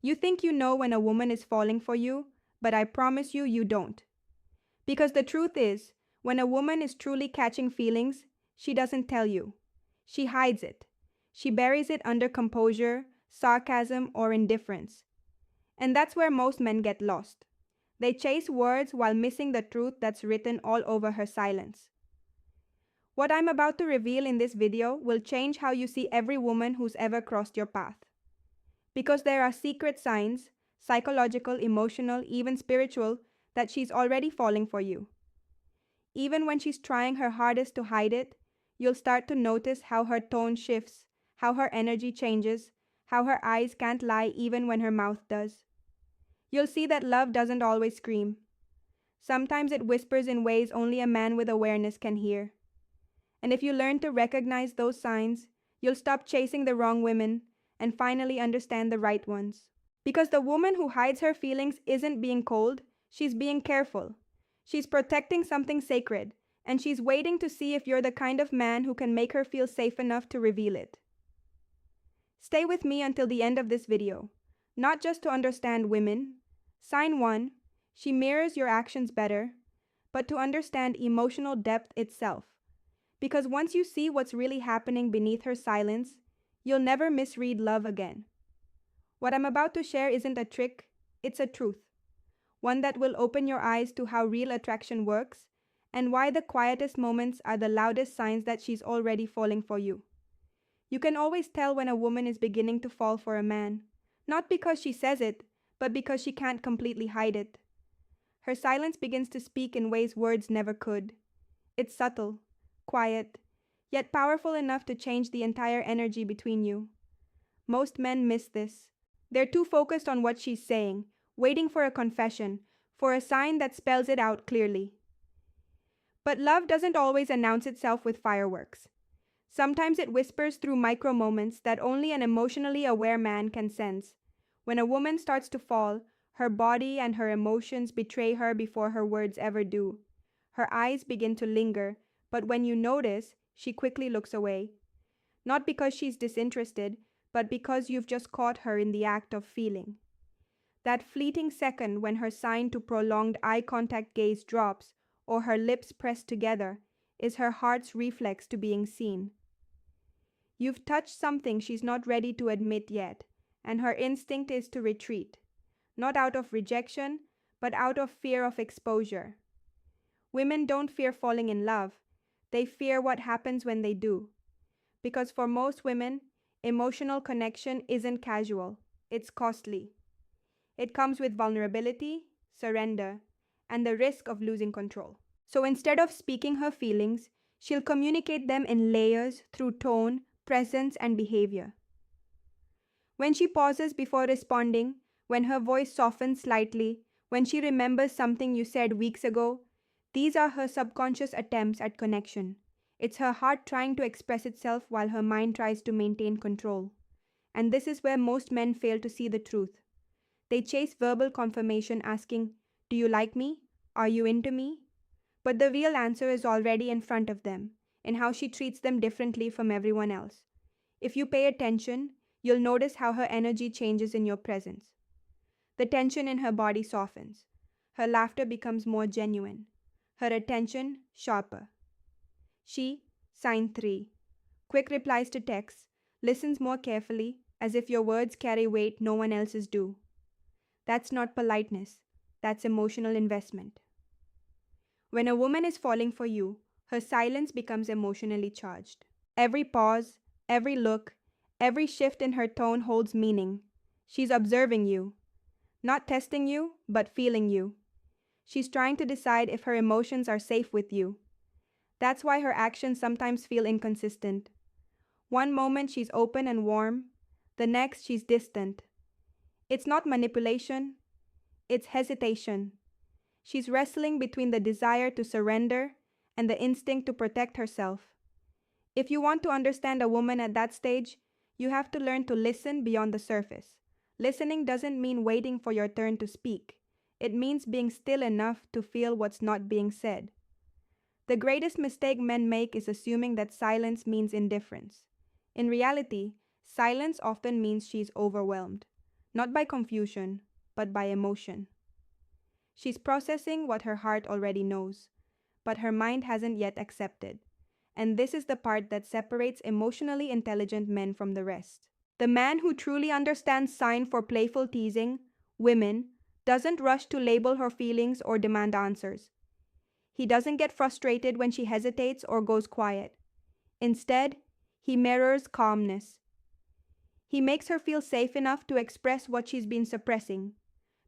You think you know when a woman is falling for you, but I promise you, you don't. Because the truth is, when a woman is truly catching feelings, she doesn't tell you. She hides it. She buries it under composure, sarcasm, or indifference. And that's where most men get lost. They chase words while missing the truth that's written all over her silence. What I'm about to reveal in this video will change how you see every woman who's ever crossed your path. Because there are secret signs, psychological, emotional, even spiritual, that she's already falling for you. Even when she's trying her hardest to hide it, you'll start to notice how her tone shifts, how her energy changes, how her eyes can't lie even when her mouth does. You'll see that love doesn't always scream. Sometimes it whispers in ways only a man with awareness can hear. And if you learn to recognize those signs, you'll stop chasing the wrong women and finally understand the right ones. Because the woman who hides her feelings isn't being cold, she's being careful. She's protecting something sacred, and she's waiting to see if you're the kind of man who can make her feel safe enough to reveal it. Stay with me until the end of this video, not just to understand women. Sign 1, she mirrors your actions better, but to understand emotional depth itself. Because once you see what's really happening beneath her silence, you'll never misread love again. What I'm about to share isn't a trick, it's a truth. One that will open your eyes to how real attraction works and why the quietest moments are the loudest signs that she's already falling for you. You can always tell when a woman is beginning to fall for a man, not because she says it, but because she can't completely hide it. Her silence begins to speak in ways words never could. It's subtle, quiet, yet powerful enough to change the entire energy between you. Most men miss this. They're too focused on what she's saying, waiting for a confession, for a sign that spells it out clearly. But love doesn't always announce itself with fireworks. Sometimes it whispers through micro moments that only an emotionally aware man can sense. When a woman starts to fall, her body and her emotions betray her before her words ever do. Her eyes begin to linger, but when you notice, she quickly looks away. Not because she's disinterested, but because you've just caught her in the act of feeling. That fleeting second when her sign to prolonged eye contact gaze drops or her lips press together is her heart's reflex to being seen. You've touched something she's not ready to admit yet, and her instinct is to retreat, not out of rejection, but out of fear of exposure. Women don't fear falling in love, they fear what happens when they do. Because for most women, emotional connection isn't casual, it's costly. It comes with vulnerability, surrender, and the risk of losing control. So instead of speaking her feelings, she'll communicate them in layers through tone, presence, and behavior. When she pauses before responding, when her voice softens slightly, when she remembers something you said weeks ago, these are her subconscious attempts at connection. It's her heart trying to express itself while her mind tries to maintain control. And this is where most men fail to see the truth. They chase verbal confirmation asking, "Do you like me? Are you into me?" But the real answer is already in front of them, in how she treats them differently from everyone else. If you pay attention, you'll notice how her energy changes in your presence. The tension in her body softens. Her laughter becomes more genuine. Her attention sharper. She, sign 3, quick replies to texts, listens more carefully, as if your words carry weight no one else's do. That's not politeness, that's emotional investment. When a woman is falling for you, her silence becomes emotionally charged. Every pause, every look, every shift in her tone holds meaning. She's observing you, not testing you, but feeling you. She's trying to decide if her emotions are safe with you. That's why her actions sometimes feel inconsistent. One moment she's open and warm, the next she's distant. It's not manipulation, it's hesitation. She's wrestling between the desire to surrender and the instinct to protect herself. If you want to understand a woman at that stage, you have to learn to listen beyond the surface. Listening doesn't mean waiting for your turn to speak. It means being still enough to feel what's not being said. The greatest mistake men make is assuming that silence means indifference. In reality, silence often means she's overwhelmed. not by confusion, but by emotion. She's processing what her heart already knows, but her mind hasn't yet accepted. And this is the part that separates emotionally intelligent men from the rest. The man who truly understands sign for playful teasing, women, doesn't rush to label her feelings or demand answers. He doesn't get frustrated when she hesitates or goes quiet. Instead, he mirrors calmness. He makes her feel safe enough to express what she's been suppressing.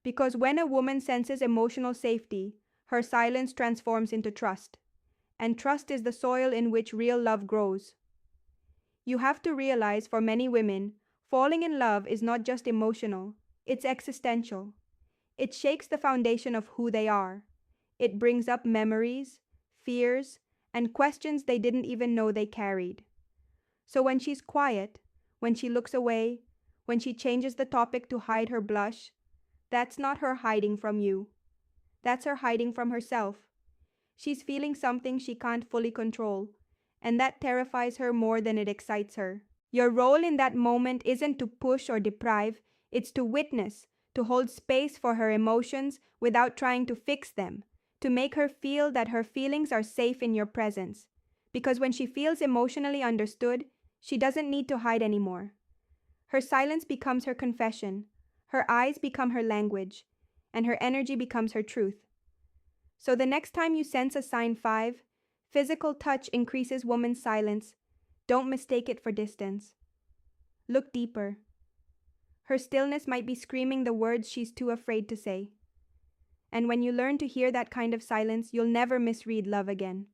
Because when a woman senses emotional safety, her silence transforms into trust. And trust is the soil in which real love grows. You have to realize for many women, falling in love is not just emotional, it's existential. It shakes the foundation of who they are. It brings up memories, fears, and questions they didn't even know they carried. So when she's quiet, when she looks away, when she changes the topic to hide her blush, that's not her hiding from you. That's her hiding from herself. She's feeling something she can't fully control, and that terrifies her more than it excites her. Your role in that moment isn't to push or deprive, it's to witness, to hold space for her emotions without trying to fix them, to make her feel that her feelings are safe in your presence. Because when she feels emotionally understood, she doesn't need to hide anymore. Her silence becomes her confession, her eyes become her language, and her energy becomes her truth. So the next time you sense a sign 5, physical touch increases woman's silence. Don't mistake it for distance. Look deeper. Her stillness might be screaming the words she's too afraid to say. And when you learn to hear that kind of silence, you'll never misread love again.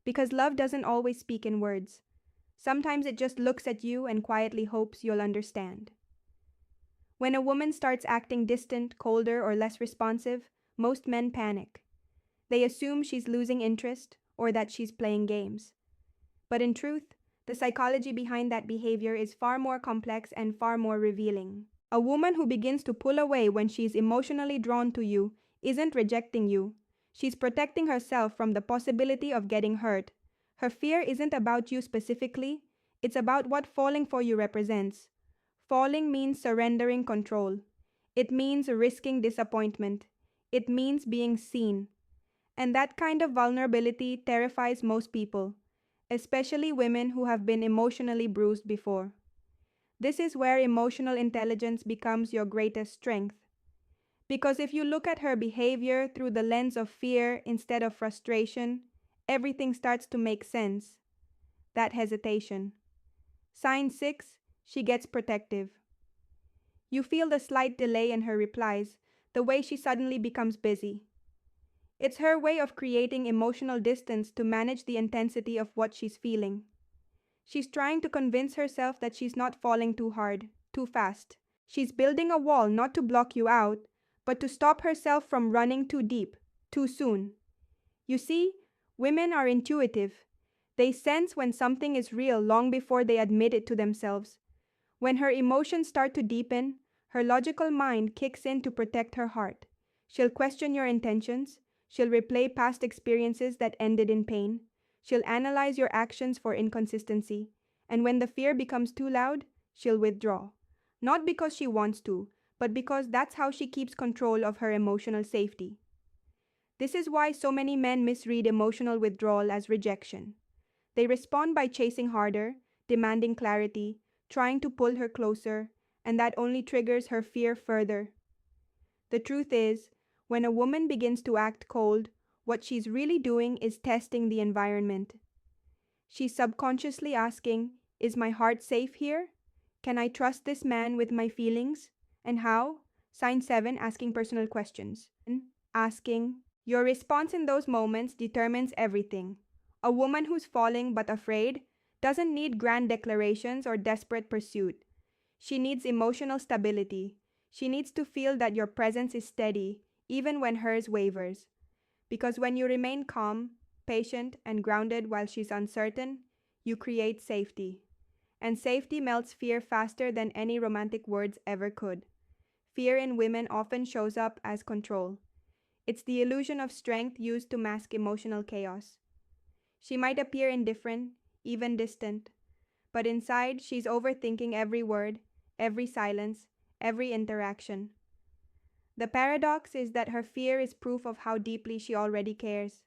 Because love doesn't always speak in words. Sometimes it just looks at you and quietly hopes you'll understand. When a woman starts acting distant, colder, or less responsive, most men panic. They assume she's losing interest or that she's playing games. But in truth, the psychology behind that behavior is far more complex and far more revealing. A woman who begins to pull away when she's emotionally drawn to you isn't rejecting you. She's protecting herself from the possibility of getting hurt. Her fear isn't about you specifically, it's about what falling for you represents. Falling means surrendering control. It means risking disappointment. It means being seen. And that kind of vulnerability terrifies most people, especially women who have been emotionally bruised before. This is where emotional intelligence becomes your greatest strength. Because if you look at her behavior through the lens of fear instead of frustration, everything starts to make sense. That hesitation. Sign 6, she gets protective. You feel the slight delay in her replies, the way she suddenly becomes busy. It's her way of creating emotional distance to manage the intensity of what she's feeling. She's trying to convince herself that she's not falling too hard, too fast. She's building a wall not to block you out, but to stop herself from running too deep, too soon. You see, women are intuitive. They sense when something is real long before they admit it to themselves. When her emotions start to deepen, her logical mind kicks in to protect her heart. She'll question your intentions. She'll replay past experiences that ended in pain. She'll analyze your actions for inconsistency. And when the fear becomes too loud, she'll withdraw. Not because she wants to, but because that's how she keeps control of her emotional safety. This is why so many men misread emotional withdrawal as rejection. They respond by chasing harder, demanding clarity, trying to pull her closer, and that only triggers her fear further. The truth is, when a woman begins to act cold, what she's really doing is testing the environment. She's subconsciously asking, is my heart safe here? Can I trust this man with my feelings? And how? Sign 7, asking personal questions. Asking. Your response in those moments determines everything. A woman who's falling but afraid doesn't need grand declarations or desperate pursuit. She needs emotional stability. She needs to feel that your presence is steady, even when hers wavers. Because when you remain calm, patient, and grounded while she's uncertain, you create safety. And safety melts fear faster than any romantic words ever could. Fear in women often shows up as control. It's the illusion of strength used to mask emotional chaos. She might appear indifferent, even distant, but inside she's overthinking every word, every silence, every interaction. The paradox is that her fear is proof of how deeply she already cares.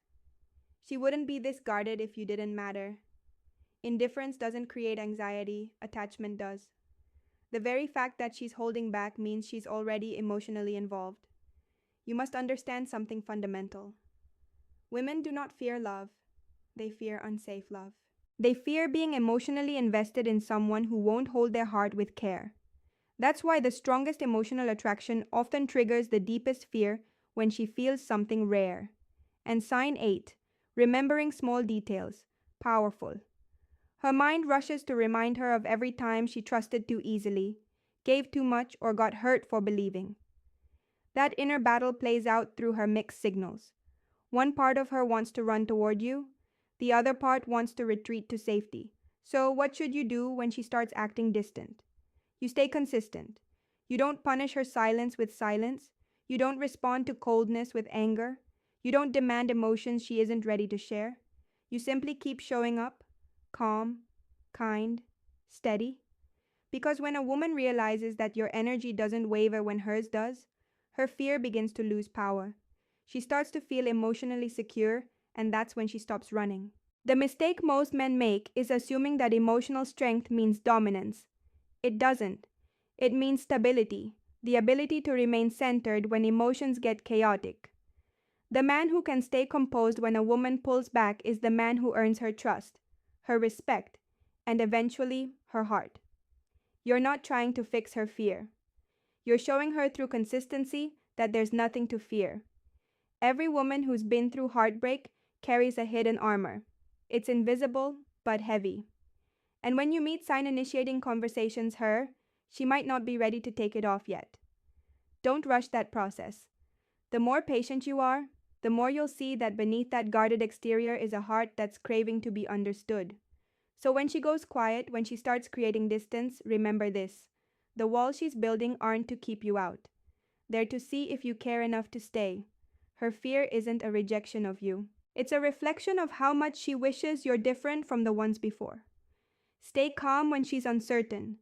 She wouldn't be this guarded if you didn't matter. Indifference doesn't create anxiety, attachment does. The very fact that she's holding back means she's already emotionally involved. You must understand something fundamental. Women do not fear love, they fear unsafe love. They fear being emotionally invested in someone who won't hold their heart with care. That's why the strongest emotional attraction often triggers the deepest fear when she feels something rare. And sign 8, remembering small details, powerful. Her mind rushes to remind her of every time she trusted too easily, gave too much, or got hurt for believing. That inner battle plays out through her mixed signals. One part of her wants to run toward you, the other part wants to retreat to safety. So, what should you do when she starts acting distant? You stay consistent. You don't punish her silence with silence. You don't respond to coldness with anger. You don't demand emotions she isn't ready to share. You simply keep showing up, calm, kind, steady. Because when a woman realizes that your energy doesn't waver when hers does, her fear begins to lose power. She starts to feel emotionally secure, and that's when she stops running. The mistake most men make is assuming that emotional strength means dominance. It doesn't. It means stability, the ability to remain centered when emotions get chaotic. The man who can stay composed when a woman pulls back is the man who earns her trust, her respect, and eventually her heart. You're not trying to fix her fear. You're showing her through consistency that there's nothing to fear. Every woman who's been through heartbreak carries a hidden armor. It's invisible, but heavy. And when you meet sign initiating conversations she might not be ready to take it off yet. Don't rush that process. The more patient you are, the more you'll see that beneath that guarded exterior is a heart that's craving to be understood. So when she goes quiet, when she starts creating distance, remember this. The walls she's building aren't to keep you out. They're to see if you care enough to stay. Her fear isn't a rejection of you. It's a reflection of how much she wishes you're different from the ones before. Stay calm when she's uncertain.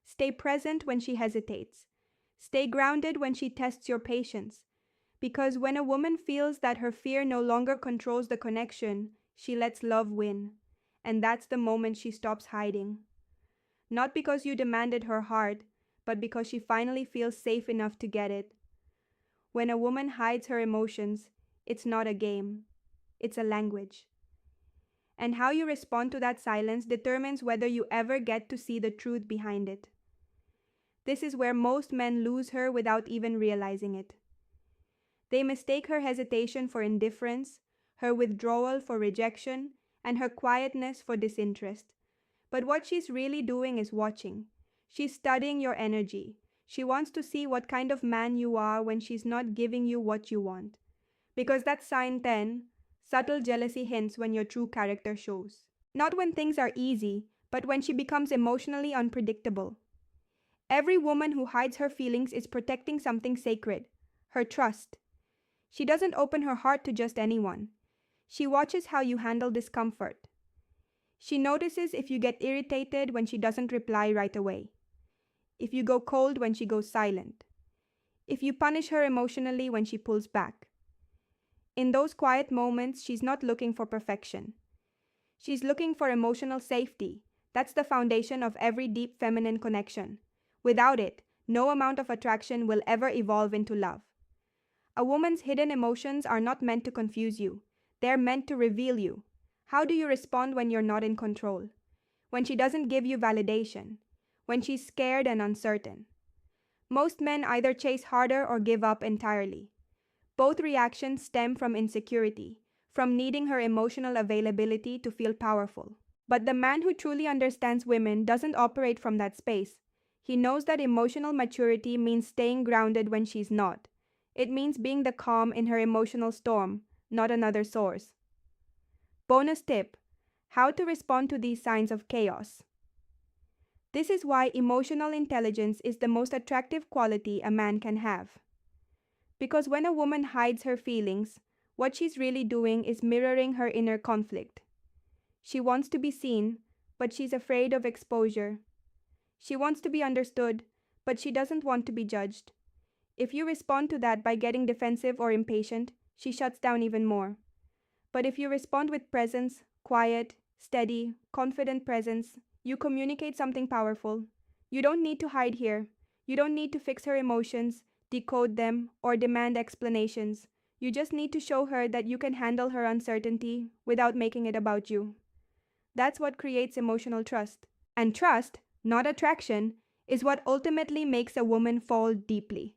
Stay present when she hesitates. Stay grounded when she tests your patience. Because when a woman feels that her fear no longer controls the connection, she lets love win. And that's the moment she stops hiding. Not because you demanded her heart, but because she finally feels safe enough to get it. When a woman hides her emotions, it's not a game. It's a language. And how you respond to that silence determines whether you ever get to see the truth behind it. This is where most men lose her without even realizing it. They mistake her hesitation for indifference, her withdrawal for rejection, and her quietness for disinterest. But what she's really doing is watching. She's studying your energy. She wants to see what kind of man you are when she's not giving you what you want. Because that's sign 10, subtle jealousy hints when your true character shows. Not when things are easy, but when she becomes emotionally unpredictable. Every woman who hides her feelings is protecting something sacred, her trust. She doesn't open her heart to just anyone. She watches how you handle discomfort. She notices if you get irritated when she doesn't reply right away. If you go cold when she goes silent. If you punish her emotionally when she pulls back. In those quiet moments, she's not looking for perfection. She's looking for emotional safety. That's the foundation of every deep feminine connection. Without it, no amount of attraction will ever evolve into love. A woman's hidden emotions are not meant to confuse you. They're meant to reveal you. How do you respond when you're not in control? When she doesn't give you validation? When she's scared and uncertain? Most men either chase harder or give up entirely. Both reactions stem from insecurity, from needing her emotional availability to feel powerful. But the man who truly understands women doesn't operate from that space. He knows that emotional maturity means staying grounded when she's not. It means being the calm in her emotional storm, not another source. Bonus tip: how to respond to these signs of chaos. This is why emotional intelligence is the most attractive quality a man can have. Because when a woman hides her feelings, what she's really doing is mirroring her inner conflict. She wants to be seen, but she's afraid of exposure. She wants to be understood, but she doesn't want to be judged. If you respond to that by getting defensive or impatient, she shuts down even more. But if you respond with presence, quiet, steady, confident presence, you communicate something powerful. You don't need to hide here. You don't need to fix her emotions, decode them, or demand explanations. You just need to show her that you can handle her uncertainty without making it about you. That's what creates emotional trust. And trust, not attraction, is what ultimately makes a woman fall deeply.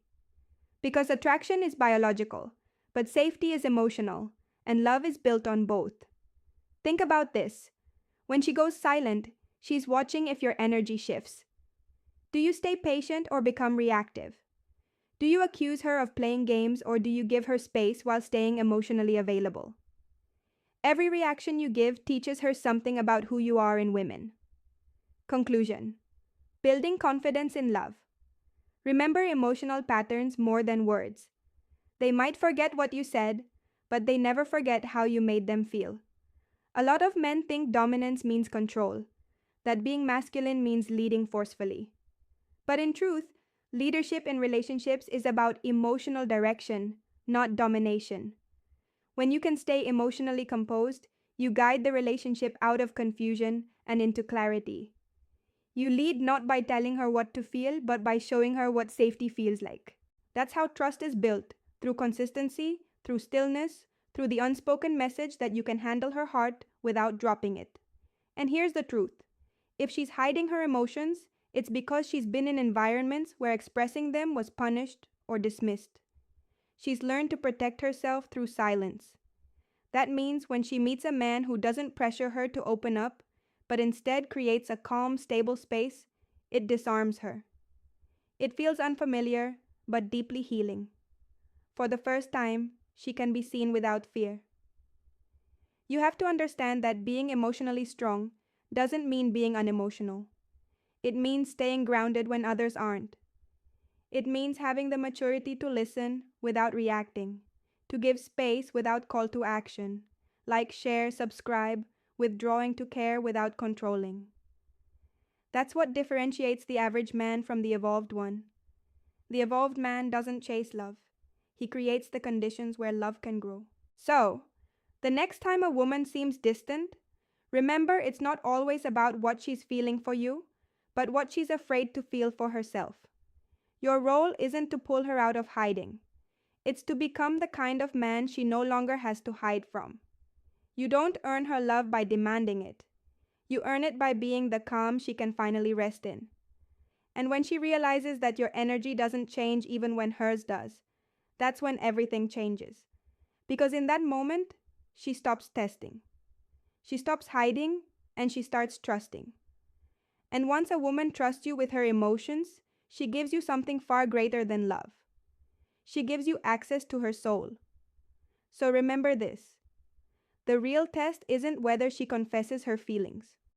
Because attraction is biological, but safety is emotional, and love is built on both. Think about this. When she goes silent, she's watching if your energy shifts. Do you stay patient or become reactive? Do you accuse her of playing games or do you give her space while staying emotionally available? Every reaction you give teaches her something about who you are in women. Conclusion: building confidence in love. Remember emotional patterns more than words. They might forget what you said, but they never forget how you made them feel. A lot of men think dominance means control, that being masculine means leading forcefully. But in truth, leadership in relationships is about emotional direction, not domination. When you can stay emotionally composed, you guide the relationship out of confusion and into clarity. You lead not by telling her what to feel, but by showing her what safety feels like. That's how trust is built, through consistency, through stillness, through the unspoken message that you can handle her heart without dropping it. And here's the truth: if she's hiding her emotions, it's because she's been in environments where expressing them was punished or dismissed. She's learned to protect herself through silence. That means when she meets a man who doesn't pressure her to open up, but instead creates a calm, stable space, it disarms her. It feels unfamiliar, but deeply healing. For the first time, she can be seen without fear. You have to understand that being emotionally strong doesn't mean being unemotional. It means staying grounded when others aren't. It means having the maturity to listen without reacting, to give space without call to action, like, share, subscribe, withdrawing to care without controlling. That's what differentiates the average man from the evolved one. The evolved man doesn't chase love. He creates the conditions where love can grow. So, the next time a woman seems distant, remember it's not always about what she's feeling for you, but what she's afraid to feel for herself. Your role isn't to pull her out of hiding. It's to become the kind of man she no longer has to hide from. You don't earn her love by demanding it. You earn it by being the calm she can finally rest in. And when she realizes that your energy doesn't change even when hers does, that's when everything changes. Because in that moment, she stops testing. She stops hiding and she starts trusting. And once a woman trusts you with her emotions, she gives you something far greater than love. She gives you access to her soul. So remember this: the real test isn't whether she confesses her feelings.